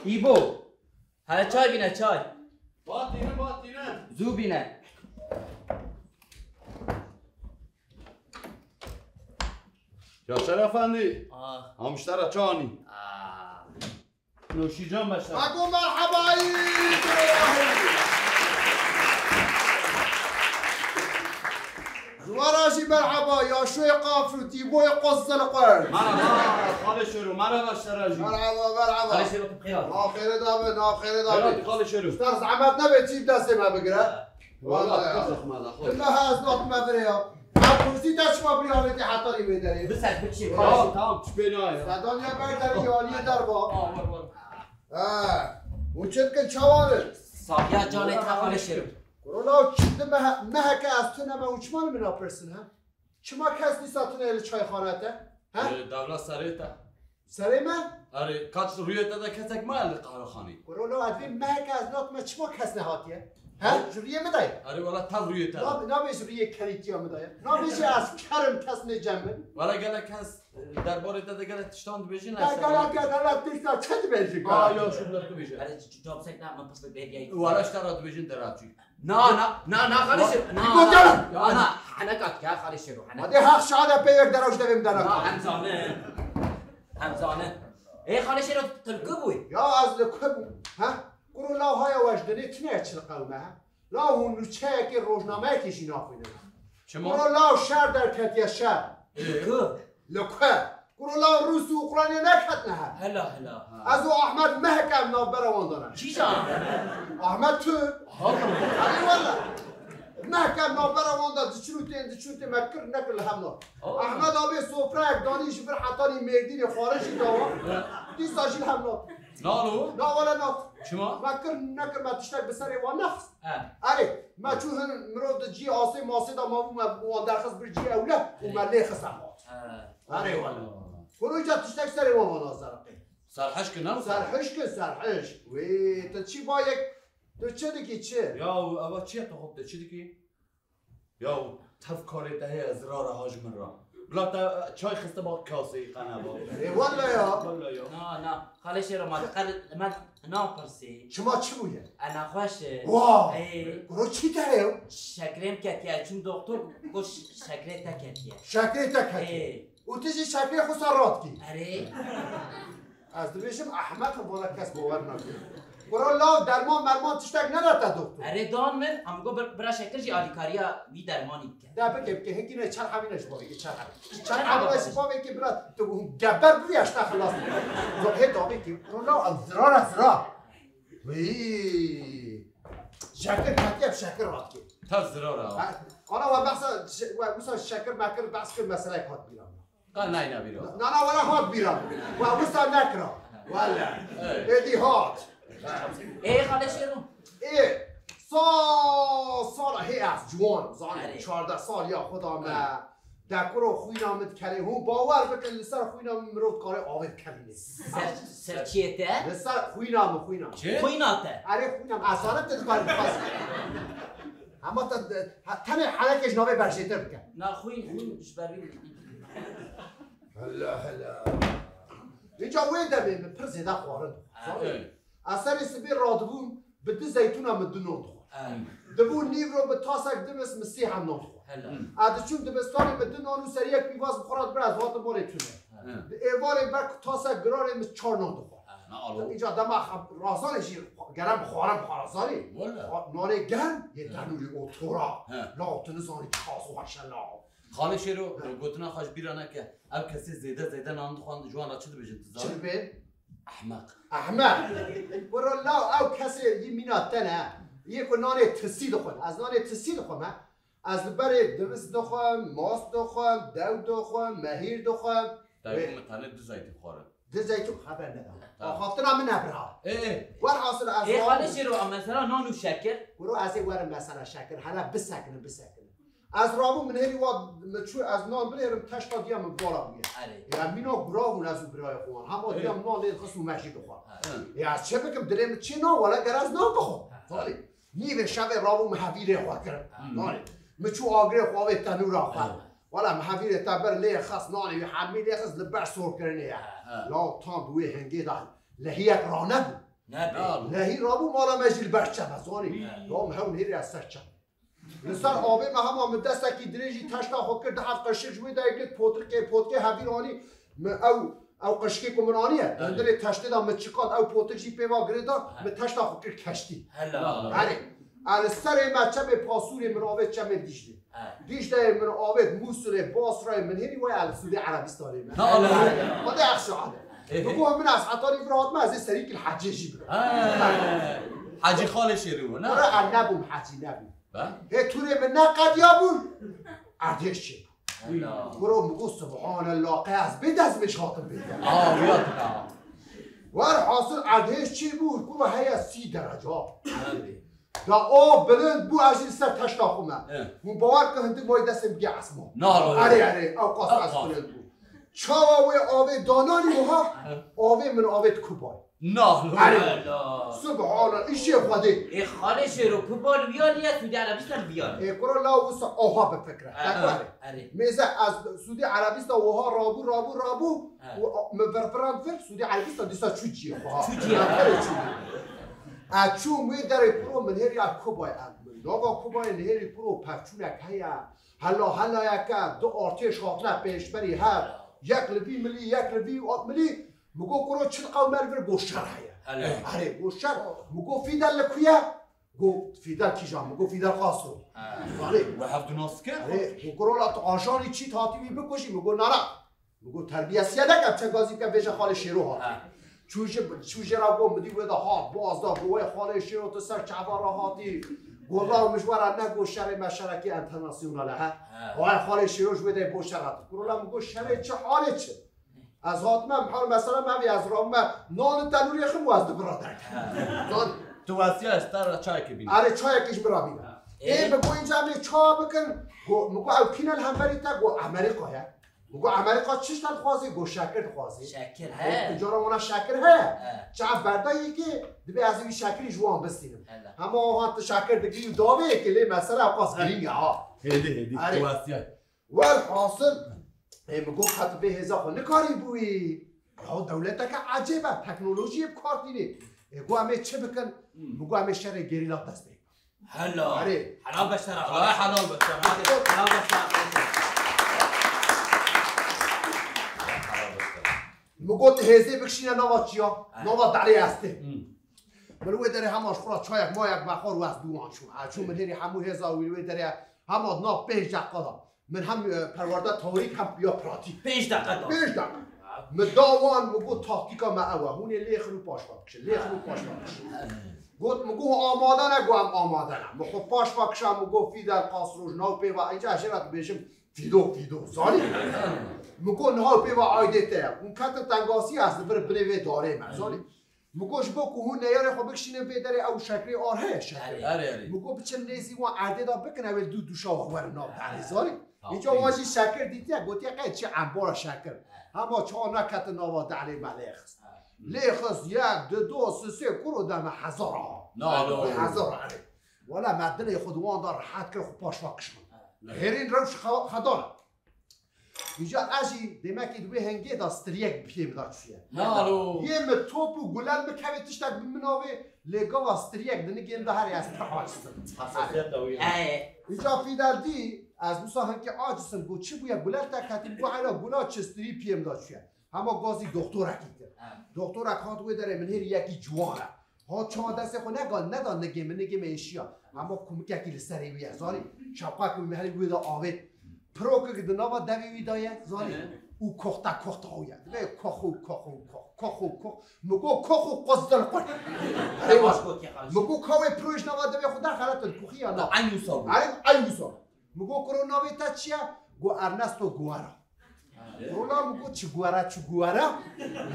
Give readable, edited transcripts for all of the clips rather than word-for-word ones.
ایبو حالا چای بینه چای باطینه زو بینه یا شرفندی همشتر چانی نوشی جان باشد اگو مرحبایی زواراشی مرحبا یا شوی قافروتی بوی قصد القرد مرحبا خاله شروع مرحبا شراجی مرحبا خاله شروع بخیار ناخیر دابه ناخیر دابه خاله شروع ستار زحمت نبه چیب دسته ما بگره والله كزخ ماذا خذ الله هاز نوت ما بريا عبوسي تاش ما بريا حتى لي بيدري بس بکشی تمام شبيناي دنیا برداری یالی دربا ور اون چند که چوانه صافیا جانت خاله شروع کرونا چند مه که از تو نمه اوچمان من آپرسن ها چما کس نیستاتون ایل چای خانته ها دولة سريتا سری من اري كاتش ريتا دا كتك ما اللي قهر خاني کرونا ادوی مه که از نات ما چما کس نهاتیه ها جوریه مدای اري ولا تل ريتا نامیش روی کلیتیا مدای نامیش از کرم کس نجمن ولا قال لك هس درباري دا قال تشتاند بيجين گلا تیستا چند بیشی يا شو بدك بيجي ولی جواب سک نه من پس بهدیه ولا اشترى بيجين دراتي نه خاله شروع نه حنکات که خاله شروع هذه حق شهادة بيك دروش دویم درک همزانه ای خاله شروع تلقبوی یا از لکم ها قرو لا های وجدنی تنه چل قومه ها لا اون لچه که روزنامه کشی نافینه شما قرو لا شهر در کتیه شهر لکه قرو لا روس و اوکراینی نکت نه هلا از او احمد محکم نابر واندانه چی جان احمد تو علی والله محکم نابر وانده دچوتی مکر نکل هم احمد آبی سفره دانیش بر حتانی مردین خارجی داوا دیستاشیل هم نالو نا ولا نا شما نکر ما تشتاق بسری و نفس علی ما چون مرود جی آسی ماسی دا ما وان درخص بر جی اوله و ملی خسامات علی والله کنو جا تشتاق سری و مناظره سرحش كنا سرحش وی تا چی با یک تو چه دیگه چه يا ابا چی تو خود چی دیگه یا تفکاری ده ازرار حاج من را بلا تا چای خسته با کاسه قنبا والله یا نه خاله شروع من ناپرسی شما چی بویه؟ انا خوشه واه گروه چی تهیو؟ شکریم کتیه چون دکتر گوش شکره تا کتیه شکره تا کتیه او تیجی شکره خسارات کی اره از دویشم احمق بالا کس باور نکنه برای لا درمان مرمان تشتک ندارد دکتر اره دان من هم گو برا شکر جی آلیکاریا وی درمانی که ده بگم که هنگی نه چل همینش باوی چل همینش باوی که برای تو گبر بویش نخلاص زهه داوی که برای لا ازرار وی شکر کتیب شکر راد که تا زرار آنا و بحثا شکر مکر بحث که مسئله کات بیرم قال نه بیرو نه ولا هات بیرم و بسا نکرا والا ایدی هات ای خاله شروع ای سال هی از جوان زانه 14 سال یا خدا ما دکورو خوی نامد کلی هم باور بکن لسر خوی نام مرود کاره آوید کلی سر چیه ته؟ لسر خوی نام چه؟ خوی ناته اره خوی نام اصانت تدکار بخواست اما تنه حلقش نامه برشیتر بکن نه خوی جبری هلا اینجا وین دمیم پر زیده خوارن اثر سبی رادبون به دو زیتون هم دو نام خور دبون نیو رو به تاسک دمس مسیح هم نام خور ادچون دبستانی به دو نانو سر یک پیواز بخورد بر از وات ماره تونه ایوار بر تاسک گرار مس 4 نام خور اینجا دما رازانش گرم بخورم خراسانی نانه گرم یه تنوری اوتورا لا تنزانی کاس و حشلا خاله شروع گوتنا خوش بیرانه که اب کسی زیده نام خواند جوان را چه بجن چه بین احمق برو لا او کسی یه میناتنه یک نان تسی دخون از نان تسی دخون از بر دمس دخون ماست دخون دو دخون مهیر دخون دایو متنه دو زیتون خوره دو زیتون خبر ندارم خاطر من نبرها ور حاصل از خاله شروع مثلا نان و شکر برو از ور مثلا شکر حالا بسکنه از رامو من هری واد چو از نان بلرم تشتا دیام بالا بیه یا مینا گراون از برای خوان هم دیام نان لید خصو ماشی بخوام یا از چه بکم درم چی نان ولا گراز نان بخوام ولی نیو شب رامو محویر خوا کرد نان مچو آگره خواوی تنورا خوا ولا محویر تبر لی خاص نانی و حمی لی خاص لبر سور کرنه لا تام دوی هنگی دال لهیک رانه نهی رابو مالا مجل برچه بزانی دام هم هیری از سرچه لسر آبه ما هم آمد دستکی دریجی تشتا خود کرد هفت قشک جوی دایگت پوترکه هفیرانی او قشکی کمرانیه دندره تشتی دا مچکات او پوترجی پیوا گریدا من تشتا خود کرد کشتی على سر ما چه پاسوری من آوید چه من دیشته من آوید موسوله باسرای من هیری وای على سودی عربستانی من ما ده اخشو عاده بگو من از عطاری فرات ما از سریک الحجیجی برم حاجی خال شیرو نه برای نبوم حجی نبوم هی توره من نقد یابون عردیش چه برو مگو سبحان الله قیاس بید از مشاطم بید بیاد ور حاصل عردیش چی بود برو هی 30 درجه دا آب بلند بو اجل سر تشتا خومه من باور که هندی باید دستم بگه اسما اره او قاس از بلند بود چاوه آوه دانانی وها آوه من آوه کوبای سبحان الله ایشی خواده ای خالش رو کوبال بیان یا سعودی عربستان بیان ای کرا لاوس آها به فکره میزه از سعودی عربستان وها رابو مبرفران فر سعودی عربستان دیسا چوچیه اچو می داره پرو من هری کوبای ناگا کوبای هری پرو پچونک هیا حالا یکا دو آرتش خاطر پیش بری هر یک لبی ملی مگو کرو چل قومر بر گوشتر هیا آره گوشتر مگو فیدل لکویا گو فیدل کیجام مگو فیدل خاصو آره و هفت ناسکر آره کرو لات آشانی چی تاتی بکشی مگو نرا مگو تربیت سیاده کم چه گازی که بشه خال شیرو ها چوشه را گم بدی ودا ها بازدا گوی خال شیرو تو سر چوارا هاتی گولا مشوار نگو شر مشارکی انترناسیونال ها وای خال شیروش بده بوشرات کرولا مگو شر چه حاله چه از هاتم حال مثلا من از رام نان تنوری خم واسه برادر تو واسه استر چای که بین آره چای کیش برا بین ای بگو اینجا می چا بکن مگو او کینال هم بریتا گو امریکا ها مگو امریکا چیش داد خوازی گو شکر خوازی شکر ها اینجا اونا شکر ها چه بردایی که دبی از این شکری جوان بستیم همه هات شکر دگی داوه که لی مثلا قاس گرینگ ها هدی تو واسه ول حاصل مگو خط به هزا خو نکاری بوی یا دولت که عجیبه تکنولوژی بکار دینه گو همه چه بکن مگو همه شر گریلا دست بگیر حلال آره حلال بشتر حلال مگو هزه بکشینه نوا چیا نوا دلی هسته مروی داره هماش خورا چایک مایک بخور و از دوان چون من هری همو هزا ویلوی داره همه ناف 5 دقیقه من هم پرورده تاریک هم بیا پراتی 5 دقیقه مداوان مگو تحقیقا معوه هونه لیخ رو پاش بکشه گفت مگو آماده نگو هم آماده نه مخو پاش بکشم مگو فیدر قاصروش ناو پیوه اینجا اشیرت بیشم فیدو زانی مگو ناو پیوه آیده ته اون کت تنگاسی هست بر بنوی داره من زانی مگوش بکو هون نیاره خو بکشینه بیداره او شکری آره شکری مگو بچه نیزی وان عرده دا بکنه ولی دو دوشا و ور ناب داره زانی اینجا واجی شکر دیدیه گوتیه قید چه انبار شکر همه چه نکت نوا داره ملیخست لیخست 1 2 3 کرو دم هزارا هزارا ولا مدنه خودوان دار حد که خود پاش واکشم هرین روش خدانه اینجا اجی دمکی دوی هنگی دا ستریک پیم داد چیه یه متوب و گلال بکوی تشتک بمناوه لگا و ستریک دنگیم دا هری از تحاجستم اینجا فیدر دی از موسا هنگی آجستم گو چی بویا گلال تکتیم گو حالا گلال چستری پیم داد چیه همه گازی دکتر اکی دکتر اکات وی داره من هری یکی جوانه ها چه دست خو ندان نگیم ایشیا اما کمک یکی لسری وی زاری شبقه که میهلی وی دا آوید پروکه که دنوا دوی وی دایه زاری او کوختا هویه به کوخو مگو کوخو قصدل قد مگو کوی پروش نوا دوی خدا خالت کوخی یا نه ایوسا مگو کرو نوی تا چیا گو ارنستو گوارا رولا مگو چی گوارا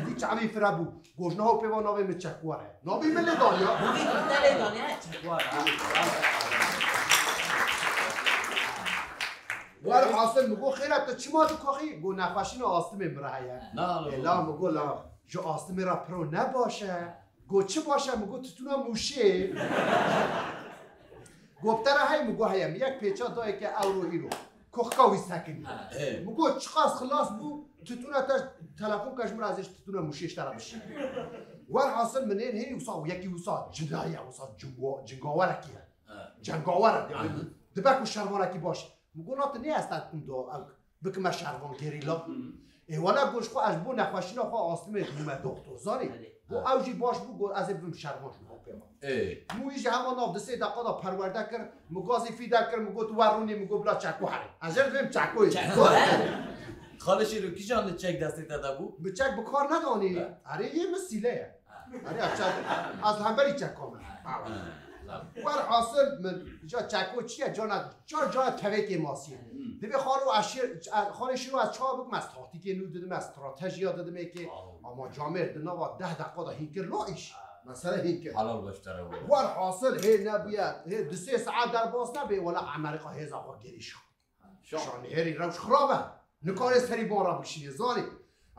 دی چاوی فرابو گوشنا ها پیوا نوی می چکواره نوی ملی دانیا چکواره ولی حاصل مگو خیلی تو چی ما تو کاخی گو نخواشین آستمه برایه الا مگو لا جو آستمه را پرو نباشه گو چی باشه مگو تتونا موشه گفتره های مگو هایم یک پیچا دایی که اورو ایرو کخکاوی سکنی مگو چقاس خلاص بو تتونه تلفن کش من ازش تتونه موشش طرف بشه ور حاصل منين هی وصا یکی وصا جنایه وصا جنگاوره کیه جنگاوره یعنی دبک و شروانه کی باشه مگونات نه است دو بکم شروان گریلا ای والا گوش خو از بو نخواشینا خو آسلمه دوم دکتر زاری و اوجی باش بو از بم شروان شو پیما مو ایش همان اف دسه دقیقا پرورده کر مگازی فیدا کر مگو تو ورونی مگو بلا چکو هری از بم چکو خاله شیرو کی جان چک دستی داده بو به چک بکار ندانی اره یه مسیله اره از همبری چک کامل ور حاصل من جا چکو چیه جا توکی ماسیه دیگه خانه شروع از چه بگم از تاکتیک نو دادم از استراتژی دادم که اما جامعه دنا و 10 دقیقه دا هینکر لایش مثلا هینکر حلال باشتره ور حاصل هی نبیاد هی 2 ساعت در باز نبی ولا امریکا هیز آقا گریش شان هری روش خرابه نکار سری بارا بشینه زاری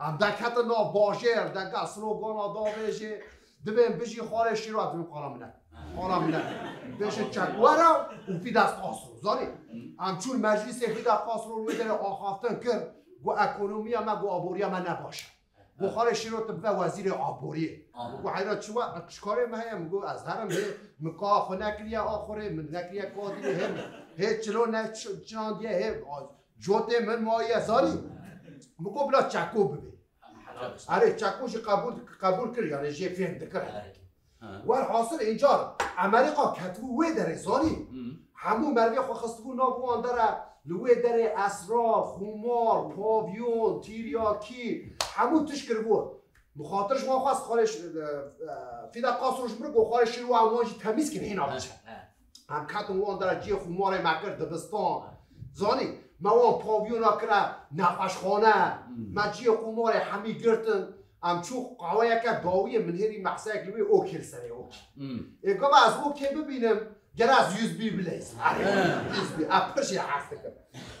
ام دکت نا باجر دکت سلوگانا داویجه دبیم بجی خاله شروع دبیم قرامنه بشه چکوارا و فی دست قاصرو زاری همچون مجلس فی دست قاصرو روی داره آخافتن کرد گو اکونومی ما گو آبوری ما نباشه گو خاله شروع تبه وزیر آبوریه گو حیرات چکاره ما هم گو از هرم مکا خو نکریه آخوره من نکریه کادیه هم چلو نچاندیه هم جوته من مایه زاری مگو بلا چکو ببین اره چکوش قبول کر یعنی جه فهم دکر ور حاصل اینجا امریکا کتبو وی داره زانی همون مروی خو خستگو نابوان داره لوی داره اسرار خمار پاویون تیریاکی همون تشکر بود مخاطرش ما خواست خالش فیدا قاصرش برگو خالش رو امواجی تمیز کنه اینا بچه هم کتون وان داره جه خمار مکر دبستان زانی موان پاویون ها کرد نقاشخانه مجی قمار همی گرتن امچو قوایه که داوی منهری محصه اکلوی اوکل سره اوکی اگه از اوکی ببینم گره از USB بلیز USB اپرشی حرف دکم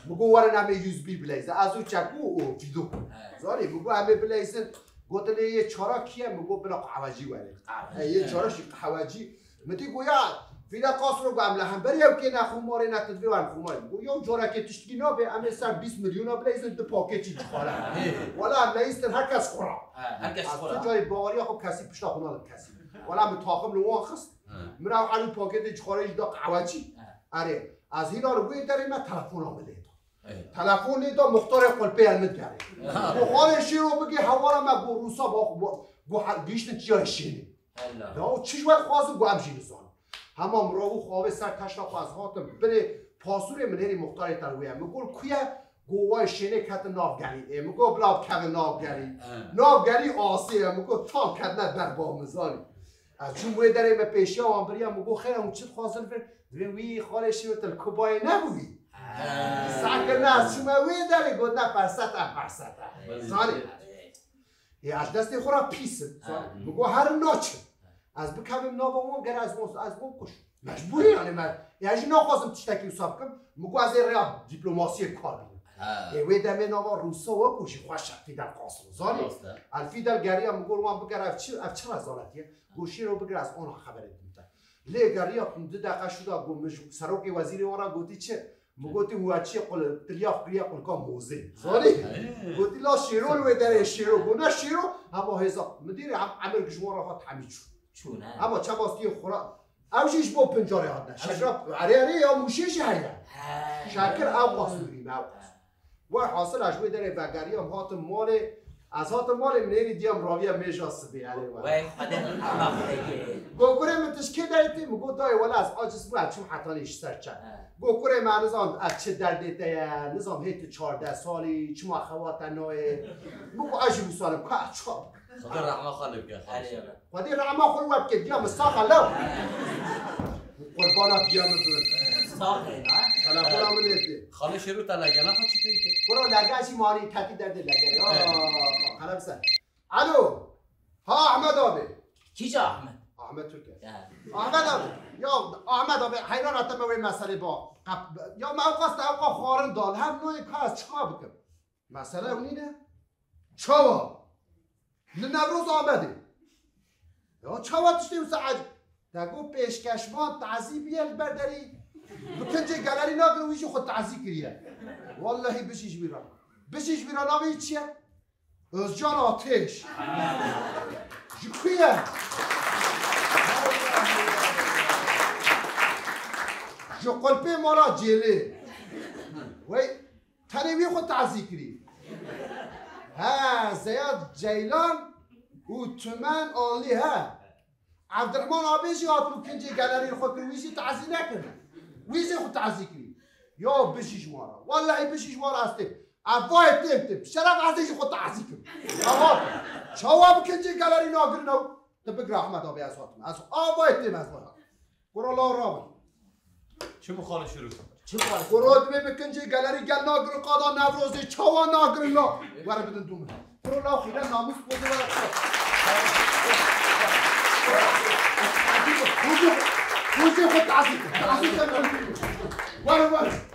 مگو وره نمه USB بلیز از او چکو او فیدو زاری مگو همه بلیزن گوتله یه چارا کیه مگو بلا قواجی وره یه چاراشی قواجی متی گویا فیدا قاصر رو گم لهم بریم که نخوماره نتدوی ون خوماره گویا جورا که تشتگی نابه همه سر 20 میلیون بلیزن دو پاکیجی چخوره والا هم نیستن هر کس خورا از تو جای باوری خب کسی پشتا خونه کسی والا هم تاخم لوان خست مرا حلو پاکیت چخوره دا قواجی اره از هینا رو گوی داره من تلفون آمده تلفون لیدا مختار قلپه علمت گره بخارشی رو بگی حوالا من گو روسا با بیشتن چیای شینی چیش باید خوازم گو همشی نزان همام راو خواه سر تشنا خواهد هاتم بله پاسور منهری مختاری ترویه مگول کویه گوهای شینه کت نافگری مگول بلاب کت نافگری آسیه مگول تام کت ند بر با مزاری از چون بوی داره به پیشی ها وانبریا مگول خیلی همون چید خوازن فرد وی خالشی رو تل کبای نبوی ساکر نه چون وی داره گود نه فرصت زاری از دستی خورا پیسه مگول هر ناچه از بکمیم نابامون گر از مون کش مجبوری یعنی من یعنی نخواستم تشتکی حساب کنم مگو از این ریا دیپلماسی کار بیم وی دمه نابا روسا و کشی خواه فیدل قاصر زانی الفیدل گری هم مگو رو بگر اف چه رزالتیه گوشی رو بگر از اون خبره دیمتن لی گری ها 2 دقیقه شده گو سروک وزیری وارا گوتی چه مگوتی هوچی قل تلیاف گریا قل کام موزه زانی گوتی لا شیرو رو داره شیرو گونه شیرو اما هزا مدیر عمل کشمارا ها تحمید شد چونه؟ اما چه باستی خورا اوشیش با پنجاره هات نه شراب اره یا موشیش هیه شکر او قاسوریم او و حاصل اشوی داره وگری هم هات مال از هات مال منیری دیم راویه میجاس بی علی وای خدا گوکوره متشکل دایتی مگو دای ولی از آجس بود چون حتی نیش سرچه گوکوره معنیزان از چه دردیته نظام هیت 14 سالی چما خوات نوه مگو عجیب سالم که چه خدا رحمه خالب که خدا رحمه خالب که دیم ساخه لو قربانا بیام ساخه نه تلفن هم نیستی خاله شروع تا لگنه خود چی پیکه برو لگه چی ماری تکی درده لگه خلب سن الو ها احمد آبی کی جا احمد؟ احمد ترکه احمد آبی یا احمد آبی حیران اتمه وی مسئله با یا من قصد اوقا خوارن دال هم نوعی که از چه بکن مسئله اونینه چاوا نوروز آمده یا چاوا تشتیم سعد دگو پیشکشمان تعذیبیه برداری بکنجه گلری ناگر ویشو خود تعذیب کریه والله بشیش بیران ناوی چیه؟ özcan ateş jikuye جقلبي مالا جيلي وي تنوي خو تعزيكري ها زياد جيلان وتمان اونلي ها عبد الرحمن ابيجي هاتلو كنجي جاليري خو كرويزي تعزي لكن ويزي خو تعزيكري يو بشي جوارا والله بشي جوارا استي افاي تيم شرف عزيزي خو تعزيكري اهو شواب كنجي جاليري ناغرنو تبقى احمد ابي اسواتم اسو افاي تيم اسوات قول الله رابط چه مخالف شروع چه مخالف برود بکنجی گالری گل ناگر قادا نوروزی چوا ناگر لا وره بدن دوم برو لا خیره ناموس بوده وره خوزی خود تعصیب وره